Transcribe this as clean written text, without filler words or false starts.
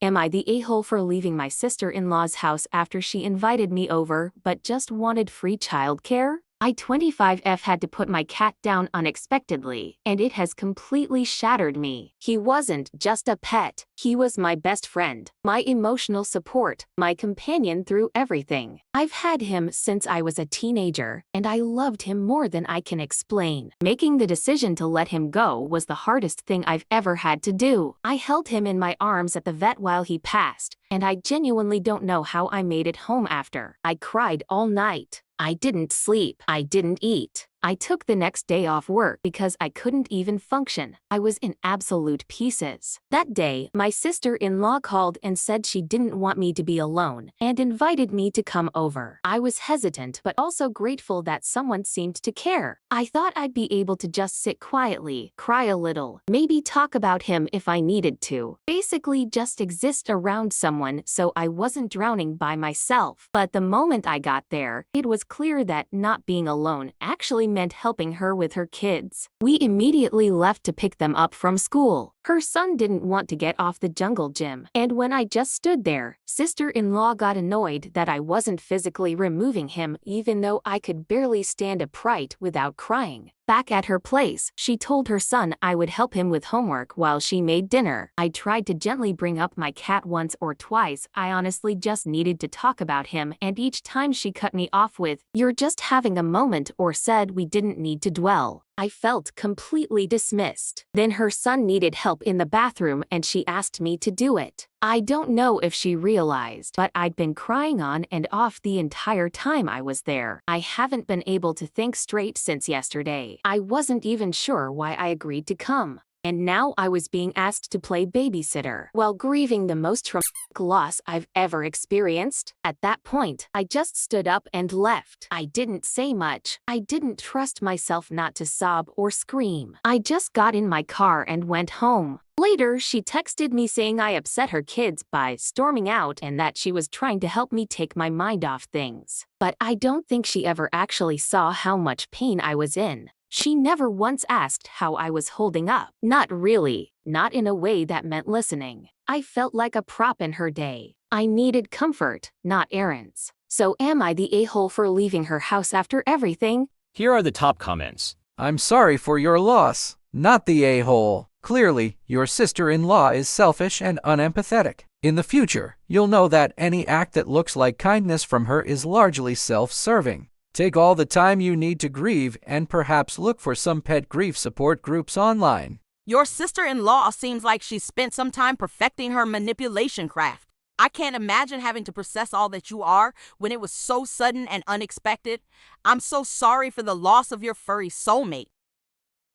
Am I the a-hole for leaving my sister-in-law's house after she invited me over but just wanted free childcare? I 25F had to put my cat down unexpectedly, and it has completely shattered me. He wasn't just a pet, he was my best friend, my emotional support, my companion through everything. I've had him since I was a teenager, and I loved him more than I can explain. Making the decision to let him go was the hardest thing I've ever had to do. I held him in my arms at the vet while he passed, and I genuinely don't know how I made it home after. I cried all night. I didn't sleep. I didn't eat. I took the next day off work because I couldn't even function. I was in absolute pieces. That day, my sister-in-law called and said she didn't want me to be alone and invited me to come over. I was hesitant but also grateful that someone seemed to care. I thought I'd be able to just sit quietly, cry a little, maybe talk about him if I needed to. Basically just exist around someone so I wasn't drowning by myself. But the moment I got there, it was clear that not being alone actually meant helping her with her kids. We immediately left to pick them up from school. Her son didn't want to get off the jungle gym, and when I just stood there, sister-in-law got annoyed that I wasn't physically removing him even though I could barely stand upright without crying. Back at her place, she told her son I would help him with homework while she made dinner. I tried to gently bring up my cat once or twice. I honestly just needed to talk about him, and each time she cut me off with, "You're just having a moment," or said we didn't need to dwell. I felt completely dismissed. Then her son needed help in the bathroom and she asked me to do it. I don't know if she realized, but I'd been crying on and off the entire time I was there. I haven't been able to think straight since yesterday. I wasn't even sure why I agreed to come. And now I was being asked to play babysitter while grieving the most traumatic loss I've ever experienced. At that point, I just stood up and left. I didn't say much. I didn't trust myself not to sob or scream. I just got in my car and went home. Later, she texted me saying I upset her kids by storming out and that she was trying to help me take my mind off things. But I don't think she ever actually saw how much pain I was in. She never once asked how I was holding up. Not really. Not in a way that meant listening. I felt like a prop in her day. I needed comfort, not errands. So am I the a-hole for leaving her house after everything? Here are the top comments. I'm sorry for your loss. Not the a-hole. Clearly, your sister-in-law is selfish and unempathetic. In the future, you'll know that any act that looks like kindness from her is largely self-serving. Take all the time you need to grieve and perhaps look for some pet grief support groups online. Your sister-in-law seems like she spent some time perfecting her manipulation craft. I can't imagine having to process all that you are when it was so sudden and unexpected. I'm so sorry for the loss of your furry soulmate.